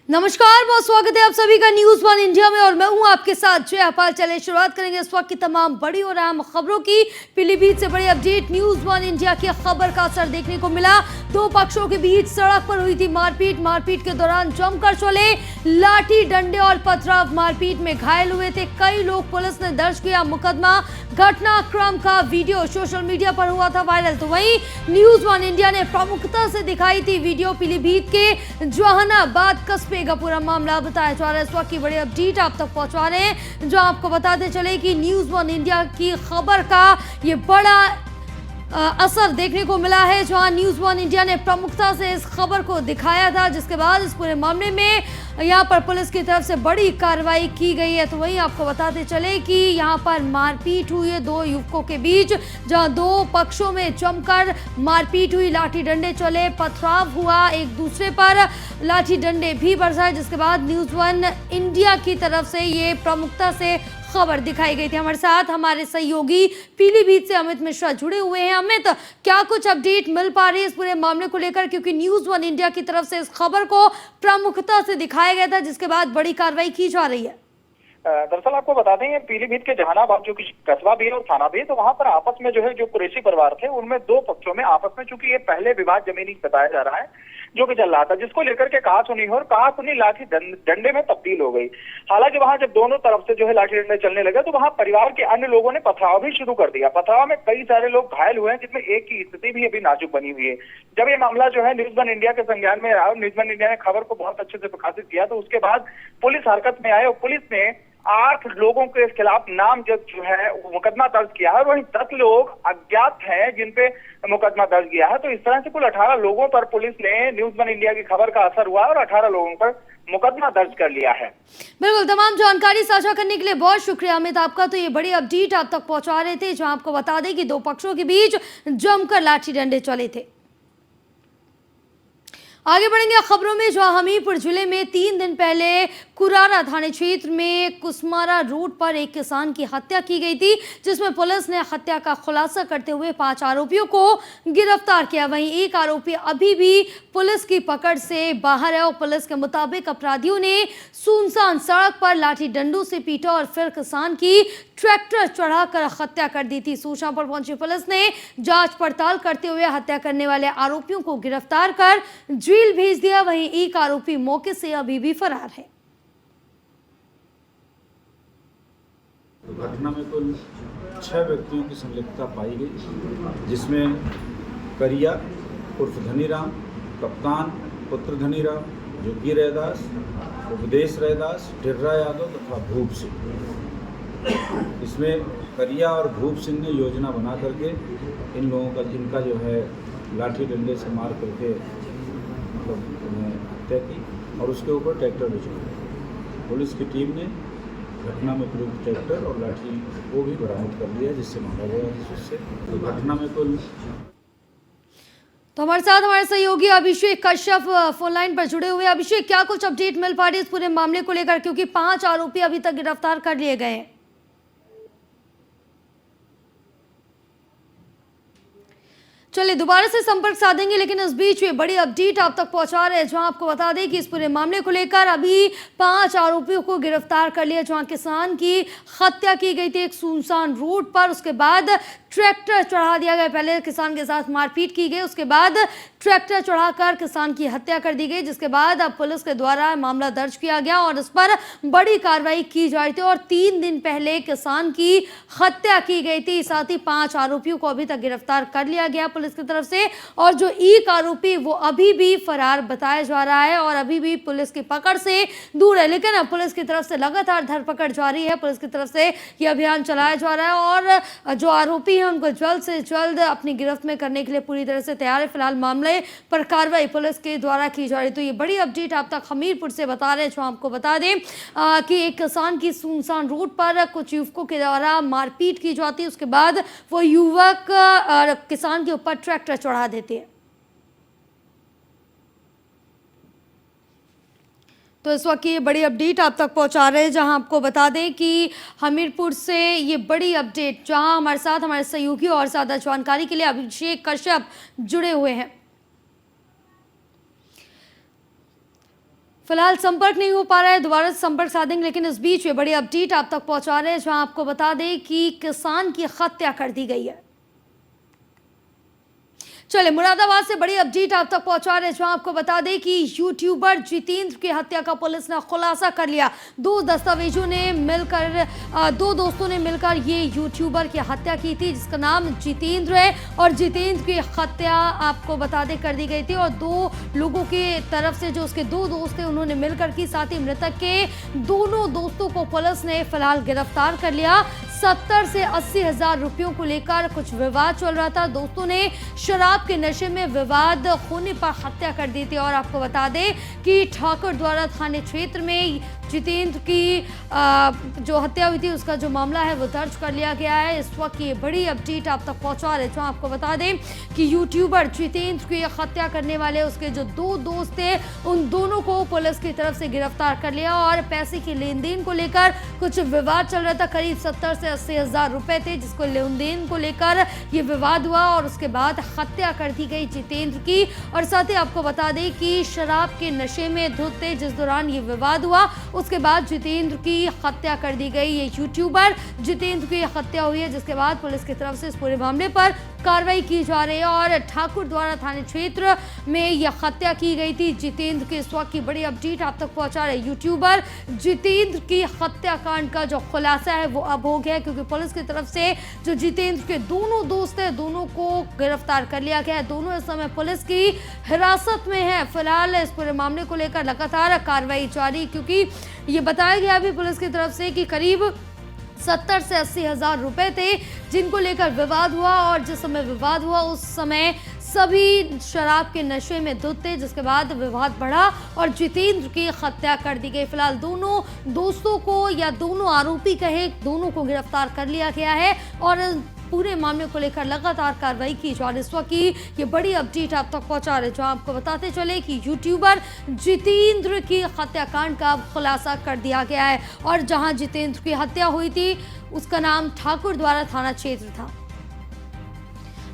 नमस्कार, बहुत स्वागत है आप सभी का न्यूज वन इंडिया में और मैं हूं आपके साथ जय हपाल। चले शुरुआत करेंगे इस वक्त की तमाम बड़ी और अहम खबरों की। पीलीभीत से बड़ी अपडेट। न्यूज वन इंडिया की खबर का असर देखने को मिला। दो पक्षों के बीच सड़क पर हुई थी मारपीट के दौरान जमकर चले लाठी डंडे और पथराव। मारपीट में घायल हुए थे कई लोग। पुलिस ने दर्ज किया मुकदमा। घटनाक्रम का वीडियो सोशल मीडिया पर हुआ था वायरल। तो वहीं न्यूज वन इंडिया ने प्रमुखता से दिखाई थी वीडियो। पीलीभीत के जहानाबाद कस्बे का पूरा मामला बताया जा रहा है। इस वक्त की बड़ी अपडेट आप तक पहुंचा रहे हैं, जो आपको बताते चले कि न्यूज वन इंडिया की खबर का ये बड़ा असर देखने को मिला है, जहां न्यूज वन इंडिया ने प्रमुखता से इस खबर को दिखाया था, जिसके बाद इस पूरे मामले में यहां पर पुलिस की तरफ से बड़ी कार्रवाई की गई है। तो वहीं आपको बताते चले कि यहां पर मारपीट हुई है दो युवकों के बीच, जहां दो पक्षों में जमकर मारपीट हुई, लाठी डंडे चले, पथराव हुआ, एक दूसरे पर लाठी डंडे भी बरसाए, जिसके बाद न्यूज वन इंडिया की तरफ से ये प्रमुखता से खबर दिखाई गई थी। हमारे साथ हमारे सहयोगी पीलीभीत से अमित मिश्रा जुड़े हुए हैं। अमित, क्या कुछ अपडेट मिल पा रही है इस पूरे मामले को लेकर, क्योंकि न्यूज वन इंडिया की तरफ से इस खबर को प्रमुखता से दिखाया गया था, जिसके बाद बड़ी कार्रवाई की जा रही है। दरअसल आपको बता दें, पीलीभीत के जहानाबाद जो कि कस्बा भी है और थाना भी है, तो वहां पर आपस में जो है जो कुरैशी परिवार थे, उनमें दो पक्षों में आपस में, चूंकि ये पहले विवाद जमीनी बताया जा रहा है जो कि चल रहा था, जिसको लेकर के कहा सुनी हो और कहा सुनी लाठी डंडे में तब्दील हो गई। हालांकि वहां जब दोनों तरफ से जो है लाठी डंडे चलने लगे, तो वहां परिवार के अन्य लोगों ने पथराव भी शुरू कर दिया। पथराव में कई सारे लोग घायल हुए हैं, जिसमें एक की स्थिति भी अभी नाजुक बनी हुई है। जब ये मामला जो है न्यूज वन इंडिया के संज्ञान में आया, न्यूज वन इंडिया ने खबर को बहुत अच्छे से प्रकाशित किया, तो उसके बाद पुलिस हरकत में आए और पुलिस ने 8 लोगों के खिलाफ नामजद जो है मुकदमा दर्ज किया है, और वहीं 10 लोग अज्ञात हैं जिनपे मुकदमा दर्ज किया है। तो इस तरह से कुल 18 लोगों पर पुलिस ने न्यूज वन इंडिया की खबर का असर हुआ और 18 लोगों पर मुकदमा दर्ज कर लिया है। बिल्कुल, तमाम जानकारी साझा करने के लिए बहुत शुक्रिया अमित आपका। तो ये बड़ी अपडेट आप तक पहुंचा रहे थे, जहां आपको बता दें कि दो पक्षों के बीच जमकर लाठी डंडे चले थे। आगे बढ़ेंगे खबरों में, जो हमीरपुर जिले में 3 दिन पहले कुरारा थाने क्षेत्र में कुसमारा रोड पर एक किसान की हत्या की गई थी, जिसमें पुलिस ने हत्या का खुलासा करते हुए 5 आरोपियों को गिरफ्तार किया। वहीं एक आरोपी अभी भी पुलिस की पकड़ से बाहर है और पुलिस के मुताबिक अपराधियों ने सुनसान सड़क पर लाठी डंडों से पीटा और फिर किसान की ट्रैक्टर चढ़ाकर हत्या कर दी थी। सूचना पर पहुंची पुलिस ने जांच पड़ताल करते हुए हत्या करने वाले आरोपियों को गिरफ्तार कर जेल भेज दिया। वहीं एक आरोपी मौके से अभी भी फरार है। घटना में कुल 6 व्यक्तियों की संलिप्तता पाई गई, जिसमें करिया उर्फ धनीराम, कप्तान पुत्र धनीराम, जोगी रैदास, उपदेश रैदास, टिर्रा यादव तथा भूप सिंह। इसमें करिया और भूप सिंह ने योजना बना करके इन लोगों का, जिनका जो है लाठी डंडे से मार करके मतलब उन्हें हत्या की और उसके ऊपर ट्रैक्टर भी चढ़ाया। पुलिस की टीम ने घटना में प्रयुक्त ट्रैक्टर और लाठी को भी बरामद कर लिया, जिससे मारा गया उससे। तो घटना में कुल तो हमारे साथ हमारे सहयोगी अभिषेक कश्यप फोन लाइन पर जुड़े हुए। अभिषेक, क्या कुछ अपडेट मिल पा रही है इस पूरे मामले को लेकर, क्योंकि 5 आरोपी अभी तक गिरफ्तार कर लिए गए हैं। चलिए दोबारा से संपर्क साधेंगे, लेकिन इस बीच ये बड़ी अपडेट आप तक पहुंचा रहे हैं, जहां आपको बता दें कि इस पूरे मामले को लेकर अभी 5 आरोपियों को गिरफ्तार कर लिया, जहां किसान की हत्या की गई थी एक सुनसान रोड पर। उसके बाद ट्रैक्टर चढ़ा दिया गया। पहले किसान के साथ मारपीट की गई, उसके बाद ट्रैक्टर चढ़ाकर किसान की हत्या कर दी गई, जिसके बाद अब पुलिस के द्वारा मामला दर्ज किया गया और इस पर बड़ी कार्रवाई की जा रही थी। और 3 दिन पहले किसान की हत्या की गई थी। साथ ही 5 आरोपियों को अभी तक गिरफ्तार कर लिया गया पुलिस की तरफ से, और जो एक आरोपी वो अभी भी फरार बताया जा रहा है और अभी भी पुलिस की पकड़ से दूर है। लेकिन अब पुलिस की तरफ से लगातार धरपकड़ जारी है। पुलिस की तरफ से ये अभियान चलाया जा रहा है और जो आरोपी हैं उनको जल्द से जल्द अपनी गिरफ्त में करने के लिए पूरी तरह से तैयार है। फिलहाल मामले पर कार्रवाई पुलिस के द्वारा की जा रही। तो ये बड़ी अपडेट आप तक हमीरपुर से बता रहे हैं, जो आपको बता दें कि एक किसान की सुनसान रोड पर कुछ युवकों के द्वारा मारपीट की जाती है। उसके बाद वो युवक किसान के ऊपर ट्रैक्टर चढ़ा देते हैं। तो इस वक्त ये बड़ी अपडेट आप तक पहुंचा रहे हैं, जहां आपको बता दें कि हमीरपुर से ये बड़ी अपडेट, जहां हमारे साथ हमारे सहयोगी और ज़्यादा जानकारी के लिए अभिषेक कश्यप जुड़े हुए हैं। फिलहाल संपर्क नहीं हो पा रहा है, दोबारा से संपर्क साधेंगे, लेकिन इस बीच में बड़ी अपडेट आप तक पहुंचा रहे हैं, जहां आपको बता दें कि किसान की हत्या कर दी गई है। चले मुरादाबाद से बड़ी अपडेट आप तक पहुंचा रहे हैं, जहां आपको बता दें कि यूट्यूबर जितेंद्र की हत्या का पुलिस ने खुलासा कर लिया। दो दोस्तों ने मिलकर ये यूट्यूबर की हत्या की थी, जिसका नाम जितेंद्र है, और जितेंद्र की हत्या आपको बता दें कर दी गई थी, और दो लोगों के तरफ से जो उसके दो दोस्त थे उन्होंने मिलकर की। साथ ही मृतक के दोनों दोस्तों को पुलिस ने फिलहाल गिरफ्तार कर लिया। 70 से 80 हजार रुपयों को लेकर कुछ विवाद चल रहा था। दोस्तों ने शराब के नशे में विवाद होने पर हत्या कर दी थी। और आपको बता दें कि ठाकुर द्वारा थाने क्षेत्र में जितेंद्र की जो हत्या हुई थी उसका जो मामला है वो दर्ज कर लिया गया है। इस वक्त ये बड़ी अपडेट आप तक पहुंचा रहे, जो आपको बता दें कि यूट्यूबर जितेंद्र की हत्या करने वाले उसके जो दो दोस्त थे उन दोनों को पुलिस की तरफ से गिरफ्तार कर लिया। और पैसे के लेन देन को लेकर कुछ विवाद चल रहा था, करीब 70 से 80 हजार रुपए थे, जिसको लेन देन को लेकर ये विवाद हुआ और उसके बाद हत्या कर दी गई जितेंद्र की। और साथ ही आपको बता दें कि शराब के नशे में धुत थे जिस दौरान ये विवाद हुआ, उसके बाद जितेंद्र की हत्या कर दी गई। ये यूट्यूबर जितेंद्र की हत्या हुई है, जिसके बाद पुलिस की तरफ से इस पूरे मामले पर कार्रवाई की जा रही है। और ठाकुर द्वारा थाने क्षेत्र में यह हत्या की गई थी जितेंद्र के। इस वक्त की बड़ी अपडेट आप तक पहुंचा रहे यूट्यूबर जितेंद्र की हत्याकांड का जो खुलासा है वो अब हो गया है, क्योंकि पुलिस की तरफ से जो जितेंद्र के दोनों दोस्त हैं दोनों को गिरफ्तार कर लिया गया है। दोनों इस समय पुलिस की हिरासत में है। फिलहाल इस पूरे मामले को लेकर लगातार कार्रवाई जारी, क्योंकि ये बताया गया अभी पुलिस की तरफ से कि करीब 70 से 80 हजार रुपए थे जिनको लेकर विवाद हुआ। और जिस समय विवाद हुआ उस समय सभी शराब के नशे में धुत थे, जिसके बाद विवाद बढ़ा और जितेंद्र की हत्या कर दी गई। फिलहाल दोनों दोस्तों को या दोनों आरोपी कहे दोनों को गिरफ्तार कर लिया गया है और पूरे मामले को लेकर लगातार कार्रवाई की जा रही है। इस वक्त की ये बड़ी अपडेट आप तक पहुंचा रहे, जो आपको बताते चले कि यूट्यूबर जितेंद्र की हत्याकांड का खुलासा कर दिया गया है। और जहां जितेंद्र की हत्या हुई थी उसका नाम ठाकुर द्वारा थाना क्षेत्र था।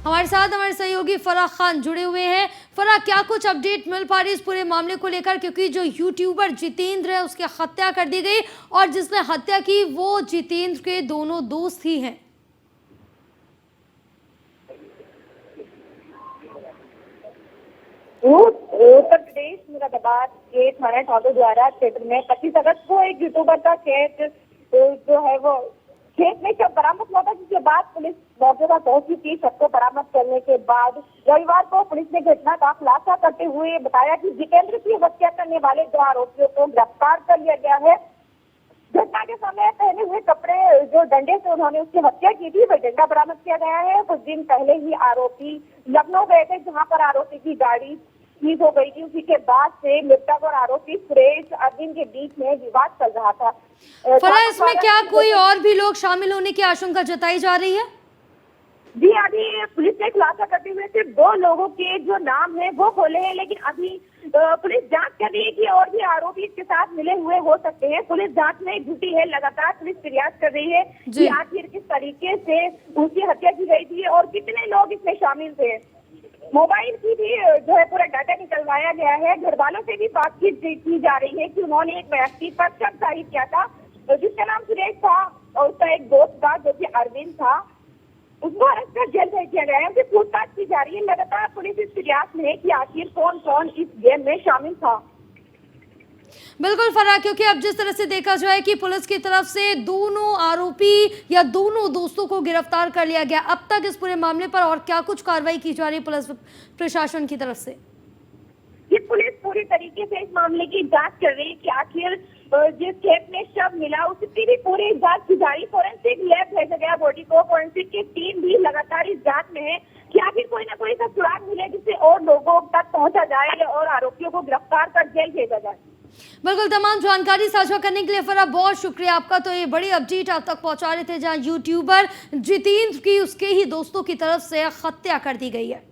हमारे साथ हमारे सहयोगी फराह खान जुड़े हुए हैं। फराह, क्या कुछ अपडेट मिल पा रही है इस पूरे मामले को लेकर, क्योंकि जो यूट्यूबर जितेंद्र है उसकी हत्या कर दी गई और जिसने हत्या की वो जितेंद्र के दोनों दोस्त ही हैं। उत्तर प्रदेश मुरादाबाद के थाना ठाकुर द्वारा क्षेत्र में 25 अगस्त को एक यूट्यूबर का खेत जो है वो खेत में शव बरामद हुआ था, जिसके बाद पुलिस मौके पर पहुंची थी। शव को बरामद करने के बाद रविवार को पुलिस ने घटना का खुलासा करते हुए बताया कि जितेंद्र की हत्या करने वाले 2 आरोपियों को गिरफ्तार कर लिया गया है। घटना के समय पहने हुए कपड़े जो डंडे से उन्होंने उसकी हत्या की थी वह डंडा बरामद किया गया है। कुछ दिन पहले ही आरोपी लखनऊ गए थे, जहां पर आरोपी की गाड़ी सीज हो गई थी। उसी के बाद से मृतक और आरोपी सुरेश अरविंद के बीच में विवाद चल रहा था। फराह, इसमें क्या कोई और भी लोग शामिल होने की आशंका जताई जा रही है? जी, अभी पुलिस ने खुलासा करते हुए सिर्फ 2 लोगों के जो नाम है वो खोले हैं, लेकिन अभी पुलिस जांच कर रही है कि और भी आरोपी इसके साथ मिले हुए हो सकते हैं। पुलिस जांच में जुटी है, लगातार पुलिस प्रयास कर रही है कि आखिर किस तरीके से उसकी हत्या की गई थी और कितने लोग इसमें शामिल थे। मोबाइल की भी जो है पूरा डाटा निकलवाया गया है। घर वालों से भी बातचीत की जा रही है कि उन्होंने एक व्यक्ति पर शक जाहिर किया था जिसका नाम सुरेश था और उसका एक दोस्त था जो कि अरविंद था, उसको अरेस्ट कर जेल भेज दिया गया है। उनसे पूछताछ की जा रही है। लगातार पुलिस इस प्रयास में है कि आखिर कौन कौन इस गेम में शामिल था। बिल्कुल फराह, क्योंकि अब जिस तरह से देखा जाए कि पुलिस की तरफ से दोनों आरोपी या दोनों दोस्तों को गिरफ्तार कर लिया गया, अब तक इस पूरे मामले पर और क्या कुछ कार्रवाई की जा रही है पुलिस प्रशासन की तरफ से? ये पुलिस पूरी तरीके से इस मामले की जांच कर रही है कि आखिर जिस खेत में शव मिला उसकी भी पूरी जांच की जा रही। फोरेंसिक लैब भेजा गया बॉडी को। फोरेंसिक की टीम भी लगातार इस जांच में है कि आखिर कोई ना कोई सा सुराग मिले जिससे और लोगों तक पहुंचा जाए और आरोपियों को गिरफ्तार कर जेल भेजा जाए। बिल्कुल, तमाम जानकारी साझा करने के लिए फराह बहुत शुक्रिया आपका। तो ये बड़ी अपडेट आप तक पहुंचा रहे थे, जहां यूट्यूबर जितेंद्र की उसके ही दोस्तों की तरफ से हत्या कर दी गई है।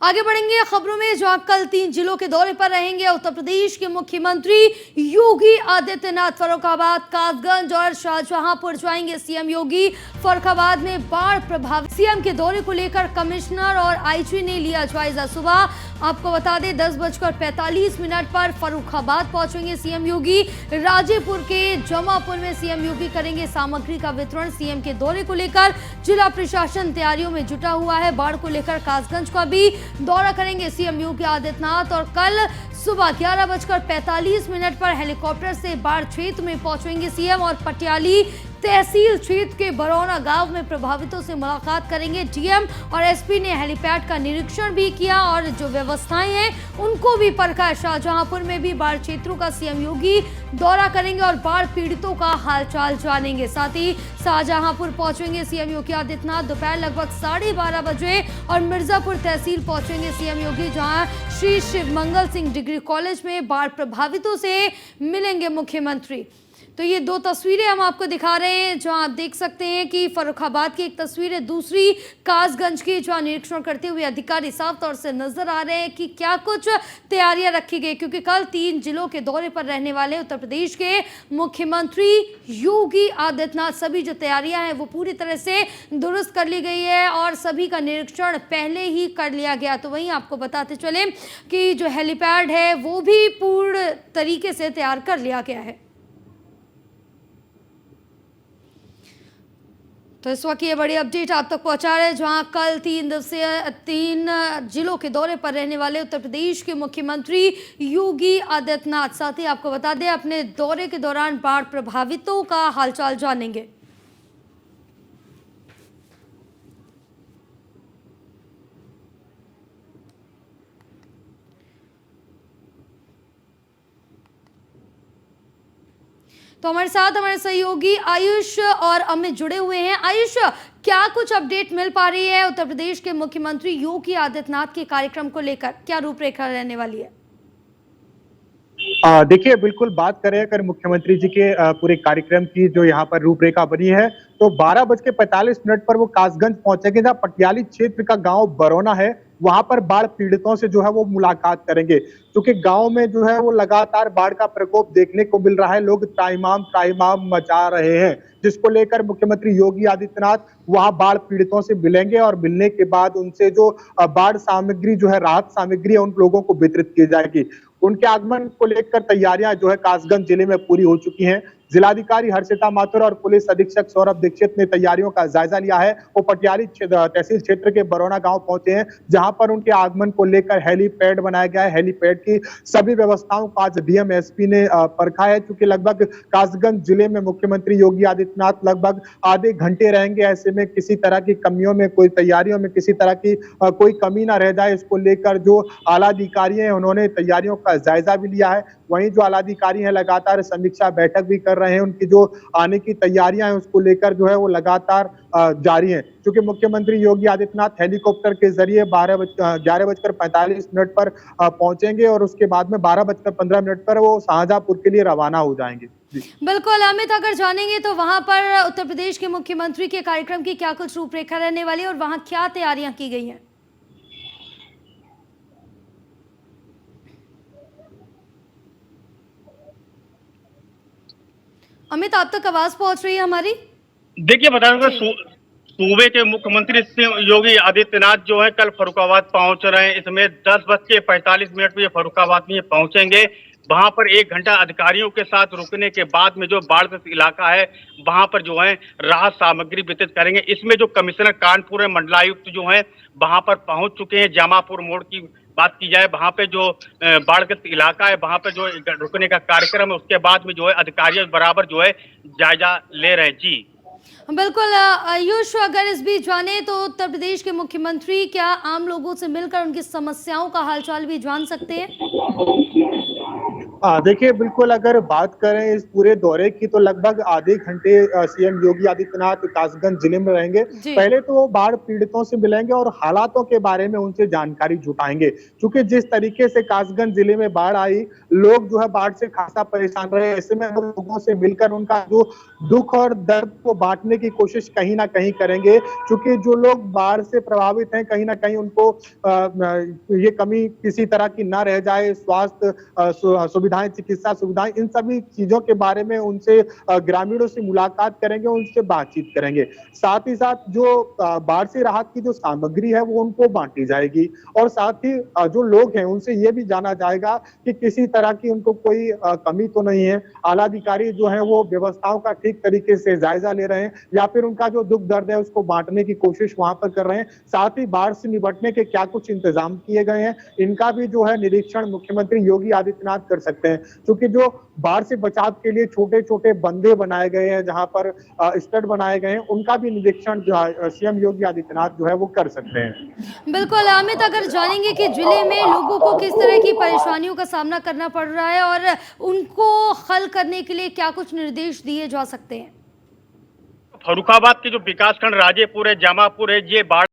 आगे बढ़ेंगे खबरों में, जहां कल 3 जिलों के दौरे पर रहेंगे उत्तर प्रदेश के मुख्यमंत्री योगी आदित्यनाथ। फर्रुखाबाद, कासगंज और शाहजहांपुर जाएंगे सीएम योगी। फर्रुखाबाद में बाढ़ प्रभावित सीएम के दौरे को लेकर कमिश्नर और आईजी ने लिया जायजा। सुबह आपको बता दें 10:45 पर फर्रुखाबाद पहुंचेंगे सीएम योगी। राजेपुर के जमापुर में सीएम योगी करेंगे सामग्री का वितरण। सीएम के दौरे को लेकर जिला प्रशासन तैयारियों में जुटा हुआ है। बाढ़ को लेकर कासगंज का भी दौरा करेंगे सीएम योगी आदित्यनाथ और कल सुबह 11:45 पर हेलीकॉप्टर से बाढ़ क्षेत्र में पहुंचेंगे सीएम और पटियाली तहसील क्षेत्र के बरौना गांव में प्रभावितों से मुलाकात करेंगे। डीएम और एसपी ने हेलीपैड का निरीक्षण भी किया और जो व्यवस्थाएं हैं उनको भी परखा। शाहजहांपुर में भी बाढ़ क्षेत्रों का सीएम योगी दौरा करेंगे और बाढ़ पीड़ितों का हालचाल जानेंगे। साथ ही शाहजहांपुर पहुंचेंगे सीएम योगी आदित्यनाथ दोपहर लगभग 12:30 बजे और मिर्जापुर तहसील पहुंचेंगे सीएम योगी, जहां श्री शिव मंगल सिंह डिग्री कॉलेज में बाढ़ प्रभावितों से मिलेंगे मुख्यमंत्री। तो ये 2 तस्वीरें हम आपको दिखा रहे हैं, जहां आप देख सकते हैं कि फर्रुखाबाद की एक तस्वीर है, दूसरी कासगंज की, जहां निरीक्षण करते हुए अधिकारी साफ तौर से नजर आ रहे हैं कि क्या कुछ तैयारियां रखी गई, क्योंकि कल 3 जिलों के दौरे पर रहने वाले उत्तर प्रदेश के मुख्यमंत्री योगी आदित्यनाथ। सभी जो तैयारियां हैं वो पूरी तरह से दुरुस्त कर ली गई है और सभी का निरीक्षण पहले ही कर लिया गया। तो वहीं आपको बताते चले कि जो हेलीपैड है वो भी पूर्ण तरीके से तैयार कर लिया गया है। तो इस वक्त ये बड़ी अपडेट आप तक पहुंचा रहे हैं, जहां कल 3 जिलों के दौरे पर रहने वाले उत्तर प्रदेश के मुख्यमंत्री योगी आदित्यनाथ। साथ ही आपको बता दें अपने दौरे के दौरान बाढ़ प्रभावितों का हालचाल जानेंगे। तो हमारे साथ हमारे सहयोगी आयुष और अमित जुड़े हुए हैं। आयुष, क्या कुछ अपडेट मिल पा रही है उत्तर प्रदेश के मुख्यमंत्री योगी आदित्यनाथ के कार्यक्रम को लेकर, क्या रूपरेखा रहने वाली है? देखिए, बिल्कुल बात करें अगर मुख्यमंत्री जी के पूरे कार्यक्रम की जो यहाँ पर रूपरेखा बनी है, तो 12:45 पर वो कासगंज पहुंचेंगे, जहाँ पटियाली क्षेत्र का गांव बरौना है, वहां पर बाढ़ पीड़ितों से जो है वो मुलाकात करेंगे। क्योंकि गांव में जो है वो लगातार बाढ़ का प्रकोप देखने को मिल रहा है, लोग त्राहिमाम मचा रहे हैं, जिसको लेकर मुख्यमंत्री योगी आदित्यनाथ वहां बाढ़ पीड़ितों से मिलेंगे और मिलने के बाद उनसे जो बाढ़ सामग्री जो है, राहत सामग्री है, उन लोगों को वितरित की जाएगी। उनके आगमन को लेकर तैयारियां जो है कासगंज जिले में पूरी हो चुकी हैं। जिलाधिकारी हर्षिता माथुर और पुलिस अधीक्षक सौरभ दीक्षित ने तैयारियों का जायजा लिया है। वो पटियाली तहसील क्षेत्र के बरौना गांव पहुंचे हैं, जहां पर उनके आगमन को लेकर हेलीपैड बनाया गया है। हेलीपैड की सभी व्यवस्थाओं को आज डीएम एसपी ने परखा है, क्योंकि लगभग कासगंज जिले में मुख्यमंत्री योगी आदित्यनाथ लगभग आधे घंटे रहेंगे। ऐसे में किसी तरह की कमियों में, कोई तैयारियों में किसी तरह की कोई कमी ना रह जाए, इसको लेकर जो आला अधिकारी हैं उन्होंने तैयारियों का जायजा भी लिया है। वहीं जो आलाधिकारी हैं लगातार समीक्षा बैठक भी कर रहे हैं, उनकी जो आने की तैयारियां हैं उसको लेकर जो है वो लगातार जारी हैं। क्योंकि मुख्यमंत्री योगी आदित्यनाथ हेलीकॉप्टर के जरिए 11:45 पर पहुंचेंगे और उसके बाद में 12:15 पर वो शाहजहांपुर के लिए रवाना हो जाएंगे। बिल्कुल अमित, अगर जानेंगे तो वहां पर उत्तर प्रदेश के मुख्यमंत्री के कार्यक्रम की क्या कुछ रूपरेखा रहने वाली है और वहां क्या तैयारियां की गई हैं? अमित, आप तक आवाज पहुंच रही है हमारी? देखिए, बता दूं सूबे के मुख्यमंत्री योगी आदित्यनाथ जो है कल फर्रुखाबाद पहुंच रहे हैं। इसमें 10:45 पे फर्रुखाबाद में पहुंचेंगे। वहां पर 1 घंटा अधिकारियों के साथ रुकने के बाद में जो बाढ़ ग्रस्त इलाका है वहां पर जो है राहत सामग्री वितरित करेंगे। इसमें जो कमिश्नर कानपुर है, मंडलायुक्त जो है वहां पर पहुंच चुके हैं। जामापुर मोड़ की बात की जाए, वहां पे जो बाढ़ग्रस्त इलाका है वहां पे जो रुकने का कार्यक्रम है, उसके बाद में जो है अधिकारी बराबर जो है जायजा ले रहे हैं। जी बिल्कुल आयुष, अगर इस बीच जाने तो उत्तर प्रदेश के मुख्यमंत्री क्या आम लोगों से मिलकर उनकी समस्याओं का हालचाल भी जान सकते हैं? देखिए बिल्कुल अगर बात करें इस पूरे दौरे की तो लगभग आधे घंटे सीएम योगी आदित्यनाथ कासगंज जिले में रहेंगे। जी। पहले तो वो बाढ़ पीड़ितों से मिलेंगे और हालातों के बारे में उनसे जानकारी जुटाएंगे, क्योंकि जिस तरीके से कासगंज जिले में बाढ़ आई, लोग जो है बाढ़ से खासा परेशान रहे। ऐसे में वो लोगों से मिलकर उनका जो दुख और दर्द को बांटने की कोशिश कहीं ना कहीं करेंगे, क्योंकि जो लोग बाढ़ से प्रभावित हैं कहीं ना कहीं उनको ये कमी किसी तरह की ना रह जाए। स्वास्थ्य सुविधाएं, चिकित्सा सुविधाएं, इन सभी चीजों के बारे में उनसे ग्रामीणों से मुलाकात करेंगे, उनसे बातचीत करेंगे। साथ ही साथ जो बाढ़ से राहत की जो सामग्री है वो उनको बांटी जाएगी और साथ ही जो लोग हैं उनसे ये भी जाना जाएगा कि किसी तरह की उनको कोई कमी तो नहीं है। आला अधिकारी जो है वो व्यवस्थाओं का ठीक तरीके से जायजा ले रहे हैं या फिर उनका जो दुख दर्द है उसको बांटने की कोशिश वहां पर कर रहे हैं। साथ ही बाढ़ से निपटने के क्या कुछ इंतजाम किए गए हैं, इनका भी जो है निरीक्षण मुख्यमंत्री योगी आदित्यनाथ कर सकते हैं, क्योंकि जो बाढ़ से बचाव के लिए छोटे छोटे बंदे बनाए गए हैं, जहां पर स्टड बनाए गए हैं, उनका भी निरीक्षण जो है सीएम योगी आदित्यनाथ जो है वो कर सकते हैं। बिल्कुल अमित, अगर जानेंगे कि जिले में लोगों को किस तरह की परेशानियों का सामना करना पड़ रहा है और उनको हल करने के लिए क्या कुछ निर्देश दिए जा सकते हैं। फर्रुखाबाद के जो विकासखंड राजेपुर है, जामापुर है, ये बाढ़